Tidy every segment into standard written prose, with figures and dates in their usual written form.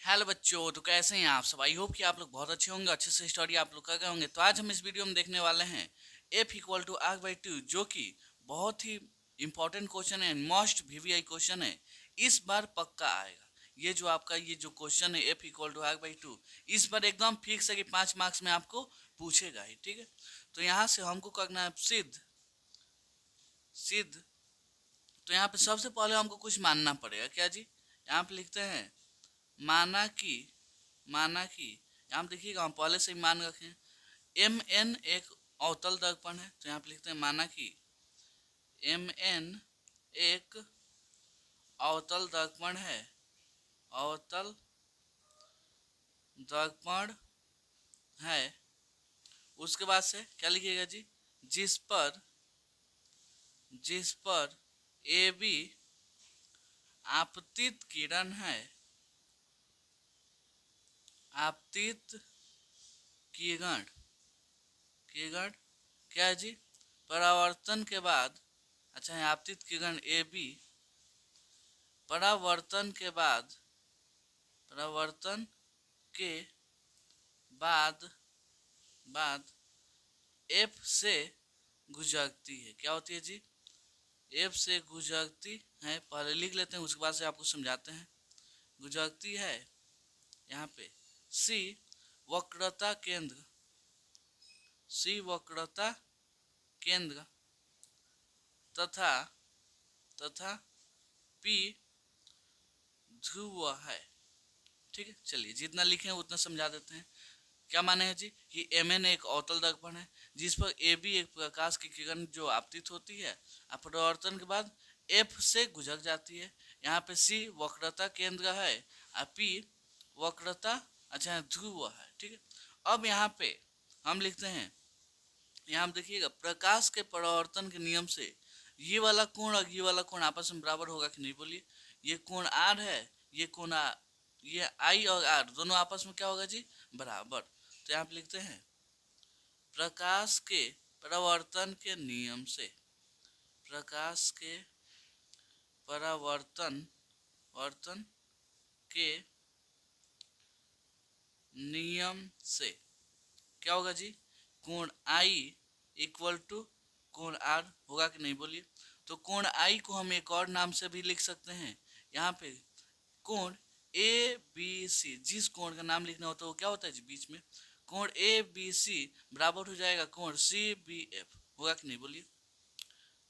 Hello बच्चों, तो कैसे हैं आप सब। आई होप कि आप लोग बहुत अच्छे होंगे, अच्छे से स्टडी आप लोग कर गए होंगे। तो आज हम इस वीडियो में देखने वाले हैं F equal to R by two, जो कि बहुत ही इंपॉर्टेंट क्वेश्चन है, मोस्ट वीवीआई क्वेश्चन है। इस बार पक्का आएगा। ये जो आपका ये जो क्वेश्चन है F equal to R by two, इस बार एकदम फिक्स है कि 5 मार्क्स में आपको पूछेगा ही। ठीक है, तो यहाँ से हमको करना है सिद्ध सिद्ध। तो यहाँ पे सबसे पहले हमको कुछ मानना पड़ेगा। क्या जी? यहाँ पे लिखते हैं माना कि यहाँ पे देखिएगा, हम पहले से ही मान रखें एम एन एक अवतल दर्पण है। तो यहाँ पे लिखते हैं माना कि एम एन एक अवतल दर्पण है, अवतल दर्पण है। उसके बाद से क्या लिखिएगा जी? जिस पर ए बी आपतित किरण है, आपतित किरण किरण क्या है जी? परावर्तन के बाद, अच्छा है आपतित किरण ए बी परावर्तन के बाद एफ से गुजरती है। क्या होती है जी? एफ से गुजरती है। पहले लिख लेते हैं, उसके बाद से आपको समझाते हैं। गुजरती है। यहाँ पे सी वक्रता केंद्र तथा पी ध्रुव है। ठीक है, चलिए जितना लिखे हैं उतना समझा देते हैं। क्या माने हैं जी? कि एम एन एक अवतल दर्पण है जिस पर ए बी एक प्रकाश की किरण जो आपतित होती है, अपवर्तन के बाद एफ से गुजर जाती है। यहाँ पे सी वक्रता केंद्र है और पी वक्रता अच्छा ध्रुव है। ठीक है, अब यहाँ पे हम लिखते हैं, यहाँ देखिएगा प्रकाश के परावर्तन के नियम से ये वाला कोण और ये वाला कोण आपस में बराबर होगा कि नहीं? बोलिए। ये कोण आर है, ये कोण ये आई और आर दोनों आपस में क्या होगा जी? बराबर। तो यहाँ पे लिखते हैं प्रकाश के परावर्तन के नियम से, प्रकाश के परावर्तन के नियम से क्या होगा जी? कोण आई इक्वल टू कोण आर होगा कि नहीं? बोलिए। तो कोण आई को हम एक और नाम से भी लिख सकते हैं। यहाँ पे कोण ए बी सी, जिस कोण का नाम लिखना होता है वो क्या होता है जी? बीच में कोण ए बी सी बराबर हो जाएगा कोण सी बी एफ। होगा कि नहीं? बोलिए।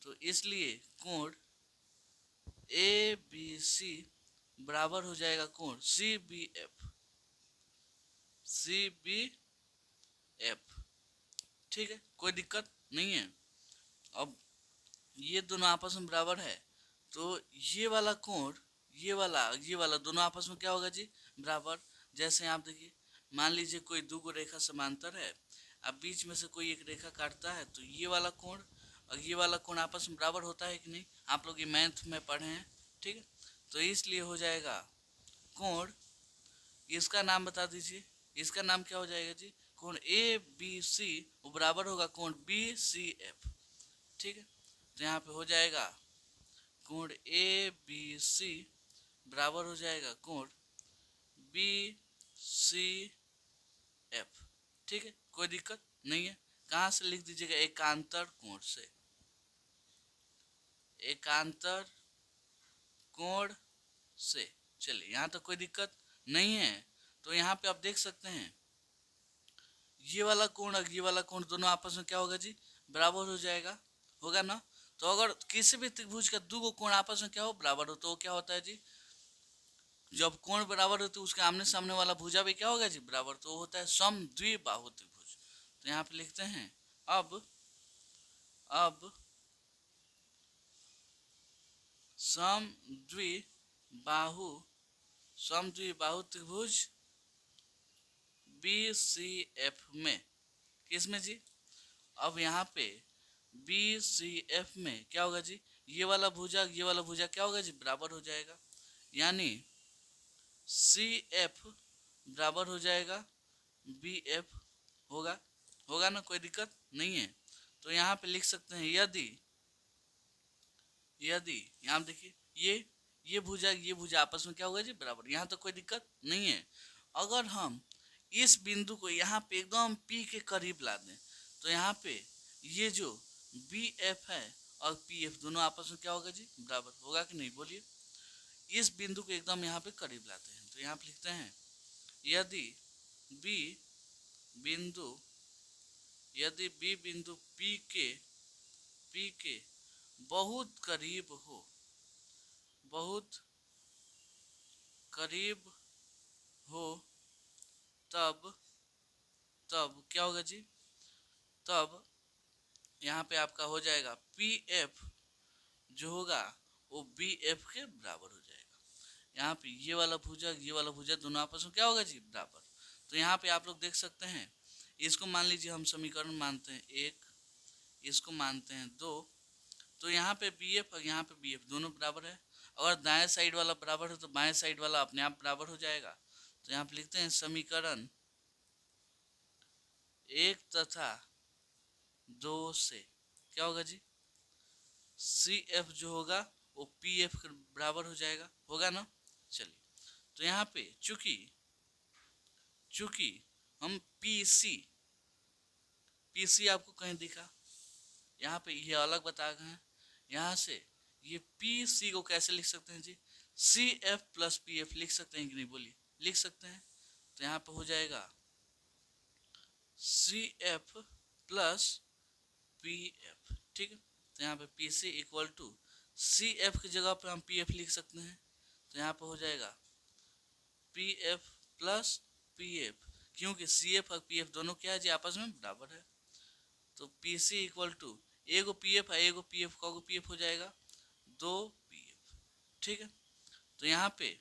तो इसलिए कोण ए बी सी बराबर हो जाएगा कोण सी बी एफ। ठीक है, कोई दिक्कत नहीं है। अब ये दोनों आपस में बराबर है, तो ये वाला कोण ये वाला दोनों आपस में क्या होगा जी? बराबर। जैसे आप देखिए, मान लीजिए कोई दो गो रेखा समांतर है, अब बीच में से कोई एक रेखा काटता है, तो ये वाला कोण और ये वाला कोण आपस में बराबर होता है कि नहीं? आप लोग ये मैथ में पढ़े हैं। ठीक है, तो इसलिए हो जाएगा कोण, इसका नाम बता दीजिए, इसका नाम क्या हो जाएगा जी? कोण ए बी सी वो बराबर होगा कोण बी सी एफ। ठीक है, तो यहाँ पे हो जाएगा कोण ए बी सी बराबर हो जाएगा कोण बी सी एफ। ठीक है, कोई दिक्कत नहीं है। कहाँ से लिख दीजिएगा? एकांतर कोण से, एकांतर कोण से। चलिए, यहाँ तो कोई दिक्कत नहीं है। तो यहाँ पे आप देख सकते हैं ये वाला कोण और ये वाला कोण दोनों आपस में क्या होगा जी? बराबर हो जाएगा। होगा ना? तो अगर किसी भी त्रिभुज का दो कोण आपस में क्या हो? बराबर हो, तो क्या होता है जी? जब कोण बराबर हो तो उसके आमने सामने वाला भुजा भी क्या होगा जी? बराबर। तो होता है समद्विबाहु त्रिभुज। तो यहाँ पे लिखते हैं अब समद्विबाहु त्रिभुज बी सी एफ में, किसमें जी? अब यहाँ पे बी सी एफ में क्या होगा जी? ये वाला भुजा क्या होगा जी? बराबर हो जाएगा। यानी सी एफ बराबर हो जाएगा बी एफ। होगा ना? कोई दिक्कत नहीं है। तो यहाँ पे लिख सकते हैं यदि यहाँ देखिए ये भुजा आपस में क्या होगा जी, बराबर। यहाँ तो कोई दिक्कत नहीं है। अगर हम इस बिंदु को यहाँ पे एकदम P के करीब ला दें तो यहाँ पे ये जो BF है और PF दोनों आपस में क्या होगा जी, बराबर होगा कि नहीं, बोलिए। इस बिंदु को एकदम यहाँ पे करीब लाते हैं तो यहाँ पे लिखते हैं यदि B बिंदु P के बहुत करीब हो तब क्या होगा जी, तब यहाँ पे आपका हो जाएगा PF जो होगा वो BF के बराबर हो जाएगा। यहाँ पे ये वाला भुजा दोनों आपस में क्या होगा जी, बराबर। तो यहाँ पे आप लोग देख सकते हैं, इसको मान लीजिए हम समीकरण मानते हैं 1, इसको मानते हैं 2, तो यहाँ पे BF और यहाँ पे BF दोनों बराबर है। अगर दाएं साइड वाला बराबर है तो बाएं साइड वाला अपने आप बराबर हो जाएगा। तो यहाँ पे लिखते हैं समीकरण 1 तथा 2 से क्या होगा जी, CF जो होगा वो PF के बराबर हो जाएगा, होगा ना। चलिए, तो यहाँ पे चूंकि हम PC आपको कहीं दिखा, यहाँ पे ये अलग बता गए हैं। यहाँ से ये PC को कैसे लिख सकते हैं जी, CF प्लस PF लिख सकते हैं कि नहीं, बोलिए। लिख सकते हैं। तो यहाँ पे हो जाएगा CF प्लस PF, ठीक है। तो यहाँ पे PC इक्वल टू CF की जगह पे हम PF लिख सकते हैं। तो यहाँ पे हो जाएगा PF प्लस PF, क्योंकि CF और PF दोनों क्या है जी, आपस में बराबर है। तो PC इक्वल टू एगो PF है एगो PF, को PF हो जाएगा 2 PF, ठीक है। तो यहाँ पे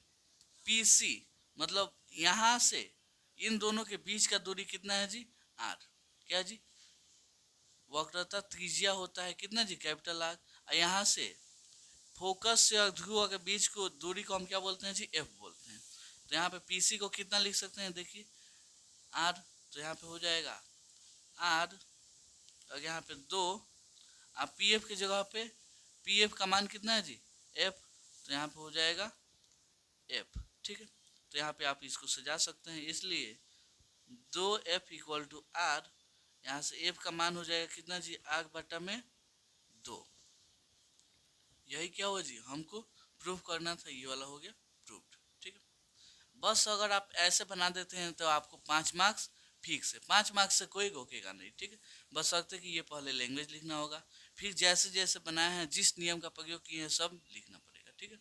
PC मतलब यहाँ से इन दोनों के बीच का दूरी कितना है जी, R। क्या जी, वक्रता त्रिज्या होता है कितना जी, कैपिटल R। और यहाँ से फोकस से और ध्रुव के बीच को दूरी को हम क्या बोलते हैं जी, F बोलते हैं। तो यहाँ पे PC को कितना लिख सकते हैं, देखिए R। तो यहाँ पे हो जाएगा R और यहाँ पे 2, आप PF की जगह पे PF का मान कितना है जी, F। तो यहाँ पे हो जाएगा F, ठीक है। तो यहाँ पे आप इसको सजा सकते हैं, इसलिए 2F इक्वल टू R, यहाँ से F का मान हो जाएगा कितना जी, R बटा में 2। यही क्या हुआ जी, हमको प्रूफ करना था, ये वाला हो गया प्रूफ, ठीक है। बस अगर आप ऐसे बना देते हैं तो आपको 5 मार्क्स फिक्स है, 5 मार्क्स से कोई रोकेगा नहीं, ठीक है। बस सकते कि ये पहले लैंग्वेज लिखना होगा, फिर जैसे जैसे बनाए हैं जिस नियम का प्रयोग किए हैं सब लिखना पड़ेगा, ठीक है।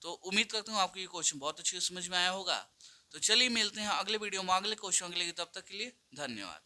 तो उम्मीद करता हूँ आपको ये क्वेश्चन बहुत अच्छे से समझ में आया होगा। तो चलिए मिलते हैं अगले वीडियो में अगले क्वेश्चन के लिए, तब तक के लिए धन्यवाद।